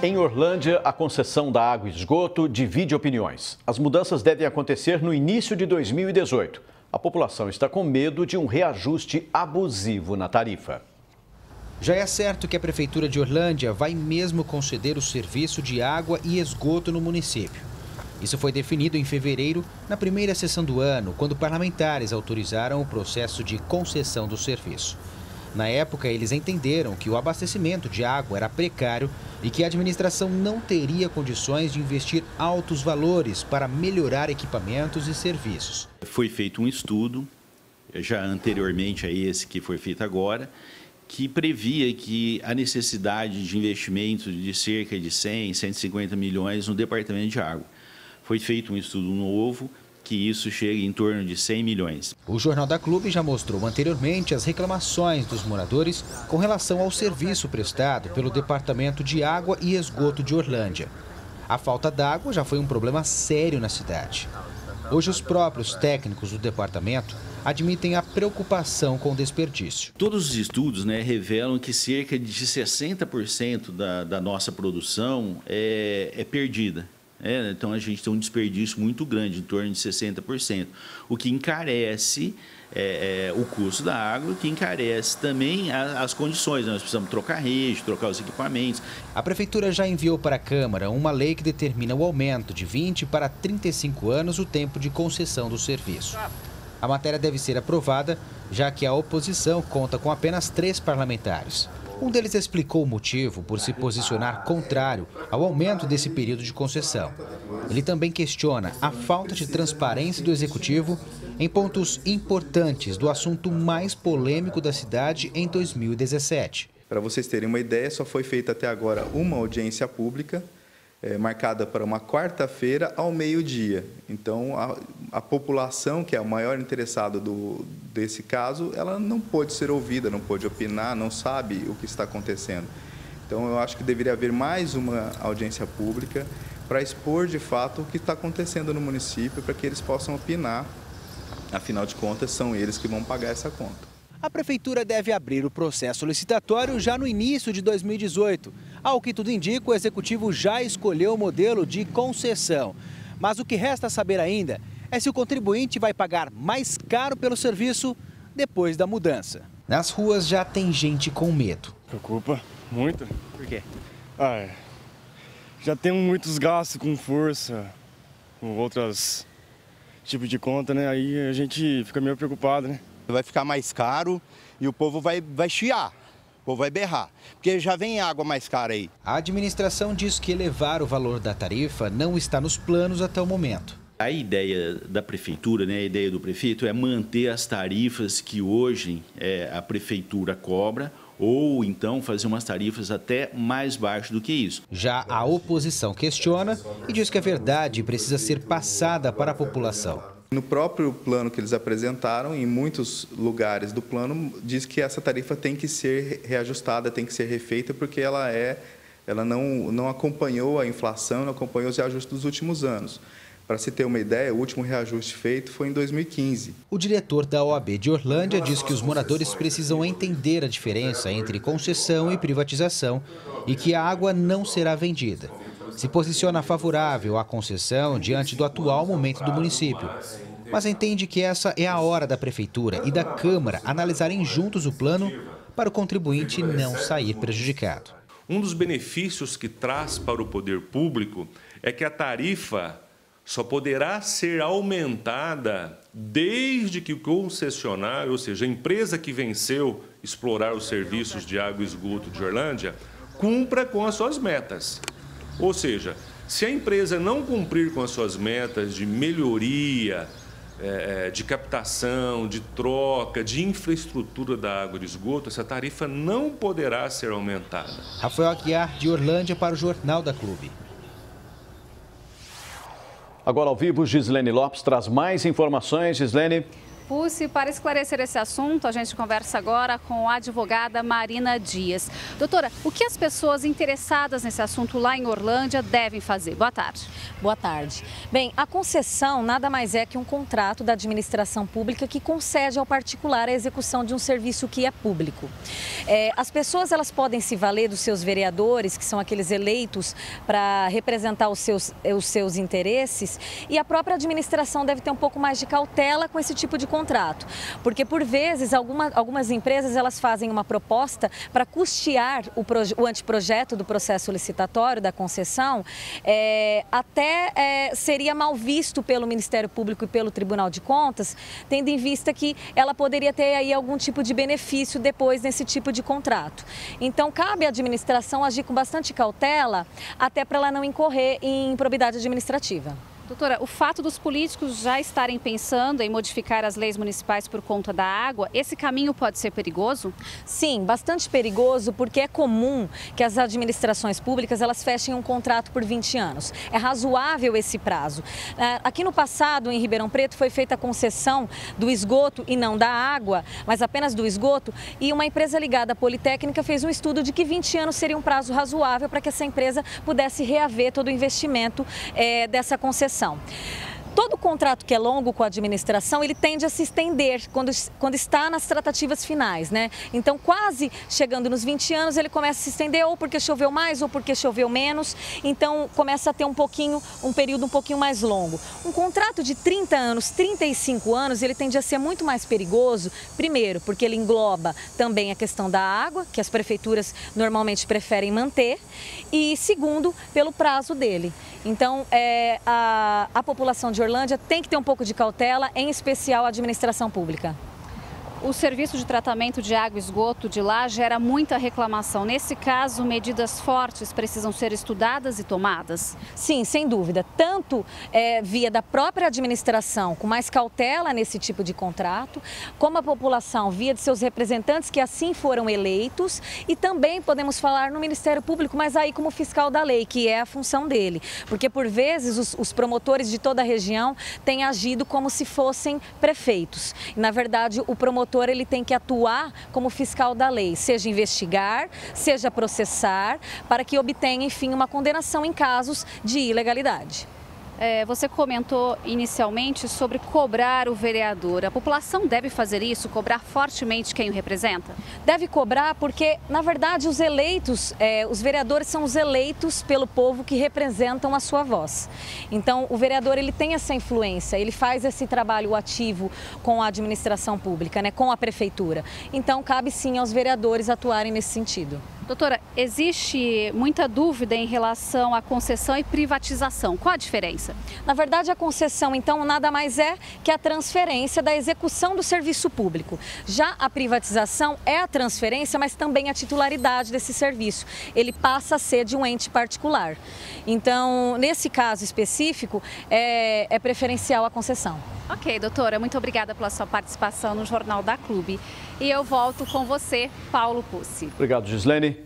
Em Orlândia, a concessão da água e esgoto divide opiniões. As mudanças devem acontecer no início de 2018. A população está com medo de um reajuste abusivo na tarifa. Já é certo que a Prefeitura de Orlândia vai mesmo conceder o serviço de água e esgoto no município. Isso foi definido em fevereiro, na primeira sessão do ano, quando parlamentares autorizaram o processo de concessão do serviço. Na época, eles entenderam que o abastecimento de água era precário e que a administração não teria condições de investir altos valores para melhorar equipamentos e serviços. Foi feito um estudo, já anteriormente a esse que foi feito agora, que previa que a necessidade de investimento de cerca de 100, 150 milhões no departamento de água. Foi feito um estudo novo, que isso chega em torno de 100 milhões. O Jornal da Clube já mostrou anteriormente as reclamações dos moradores com relação ao serviço prestado pelo Departamento de Água e Esgoto de Orlândia. A falta d'água já foi um problema sério na cidade. Hoje, os próprios técnicos do departamento admitem a preocupação com o desperdício. Todos os estudos revelam que cerca de 60% da nossa produção é perdida. Então, a gente tem um desperdício muito grande, em torno de 60%, o que encarece o custo da água, o que encarece também as condições. Nós precisamos trocar rede, trocar os equipamentos. A Prefeitura já enviou para a Câmara uma lei que determina o aumento de 20 para 35 anos o tempo de concessão do serviço. A matéria deve ser aprovada, já que a oposição conta com apenas 3 parlamentares. Um deles explicou o motivo por se posicionar contrário ao aumento desse período de concessão. Ele também questiona a falta de transparência do Executivo em pontos importantes do assunto mais polêmico da cidade em 2017. Para vocês terem uma ideia, só foi feita até agora uma audiência pública, marcada para uma quarta-feira ao meio-dia. Então, a população, que é o maior interessado desse caso, ela não pôde ser ouvida, não pôde opinar, não sabe o que está acontecendo. Então, eu acho que deveria haver mais uma audiência pública para expor, de fato, o que está acontecendo no município, para que eles possam opinar. Afinal de contas, são eles que vão pagar essa conta. A Prefeitura deve abrir o processo licitatório já no início de 2018. Ao que tudo indica, o Executivo já escolheu o modelo de concessão. Mas o que resta saber ainda é se o contribuinte vai pagar mais caro pelo serviço depois da mudança. Nas ruas já tem gente com medo. Preocupa muito. Por quê? Já temos muitos gastos com força, com outros tipos de conta, Aí a gente fica meio preocupado, Vai ficar mais caro e o povo vai chiar, o povo vai berrar, porque já vem água mais cara aí. A administração diz que elevar o valor da tarifa não está nos planos até o momento. A ideia da Prefeitura, a ideia do prefeito é manter as tarifas que hoje a Prefeitura cobra, ou então fazer umas tarifas até mais baixas do que isso. Já a oposição questiona e diz que a verdade precisa ser passada para a população. No próprio plano que eles apresentaram, em muitos lugares do plano, diz que essa tarifa tem que ser reajustada, tem que ser refeita, porque ela não acompanhou a inflação, não acompanhou os reajustes dos últimos anos. Para se ter uma ideia, o último reajuste feito foi em 2015. O diretor da OAB de Orlândia diz que os moradores precisam entender a diferença entre concessão e privatização e que a água não será vendida. Se posiciona favorável à concessão diante do atual momento do município, mas entende que essa é a hora da Prefeitura e da Câmara analisarem juntos o plano para o contribuinte não sair prejudicado. Um dos benefícios que traz para o poder público é que a tarifa só poderá ser aumentada desde que o concessionário, ou seja, a empresa que venceu explorar os serviços de água e esgoto de Orlândia, cumpra com as suas metas. Ou seja, se a empresa não cumprir com as suas metas de melhoria, de captação, de troca, de infraestrutura da água e do esgoto, essa tarifa não poderá ser aumentada. Rafael Aguiar, de Orlândia, para o Jornal da Clube. Agora ao vivo, Gislene Lopes traz mais informações. Gislene. Pucci, para esclarecer esse assunto, a gente conversa agora com a advogada Marina Dias. Doutora, o que as pessoas interessadas nesse assunto lá em Horlândia devem fazer? Boa tarde. Boa tarde. Bem, a concessão nada mais é que um contrato da administração pública que concede ao particular a execução de um serviço que é público. As pessoas elas podem se valer dos seus vereadores, que são aqueles eleitos para representar os seus interesses, e a própria administração deve ter um pouco mais de cautela com esse tipo de contrato, porque por vezes algumas empresas elas fazem uma proposta para custear o anteprojeto do processo licitatório da concessão, até seria mal visto pelo Ministério Público e pelo Tribunal de Contas, tendo em vista que ela poderia ter aí algum tipo de benefício depois nesse tipo de contrato. Então cabe à administração agir com bastante cautela, até para ela não incorrer em improbidade administrativa. Doutora, o fato dos políticos já estarem pensando em modificar as leis municipais por conta da água, esse caminho pode ser perigoso? Sim, bastante perigoso, porque é comum que as administrações públicas elas fechem um contrato por 20 anos. É razoável esse prazo. Aqui no passado, em Ribeirão Preto, foi feita a concessão do esgoto e não da água, mas apenas do esgoto, e uma empresa ligada à Politécnica fez um estudo de que 20 anos seria um prazo razoável para que essa empresa pudesse reaver todo o investimento dessa concessão. Todo contrato que é longo com a administração, ele tende a se estender quando está nas tratativas finais, né? Então, quase chegando nos 20 anos, ele começa a se estender ou porque choveu mais ou porque choveu menos. Então, começa a ter um período um pouquinho mais longo. Um contrato de 30 anos, 35 anos, ele tende a ser muito mais perigoso, primeiro, porque ele engloba também a questão da água, que as prefeituras normalmente preferem manter, e segundo, pelo prazo dele. Então, a população de Horlândia tem que ter um pouco de cautela, em especial a administração pública. O serviço de tratamento de água e esgoto de lá gera muita reclamação. Nesse caso, medidas fortes precisam ser estudadas e tomadas? Sim, sem dúvida. Tanto via da própria administração, com mais cautela nesse tipo de contrato, como a população via de seus representantes que assim foram eleitos, e também podemos falar no Ministério Público, mas aí como fiscal da lei, que é a função dele. Porque por vezes os promotores de toda a região têm agido como se fossem prefeitos. E, na verdade, o promotor ele tem que atuar como fiscal da lei, seja investigar, seja processar, para que obtenha, enfim, uma condenação em casos de ilegalidade. Você comentou inicialmente sobre cobrar o vereador. A população deve fazer isso, cobrar fortemente quem o representa? Deve cobrar porque, na verdade, os eleitos, os vereadores são os eleitos pelo povo que representam a sua voz. Então, o vereador ele tem essa influência, ele faz esse trabalho ativo com a administração pública, né, com a prefeitura. Então, cabe sim aos vereadores atuarem nesse sentido. Doutora, existe muita dúvida em relação à concessão e privatização. Qual a diferença? Na verdade, a concessão, então, nada mais é que a transferência da execução do serviço público. Já a privatização é a transferência, mas também a titularidade desse serviço. Ele passa a ser de um ente particular. Então, nesse caso específico, é preferencial a concessão. Ok, doutora, muito obrigada pela sua participação no Jornal da Clube. E eu volto com você, Paulo Pucci. Obrigado, Gislene.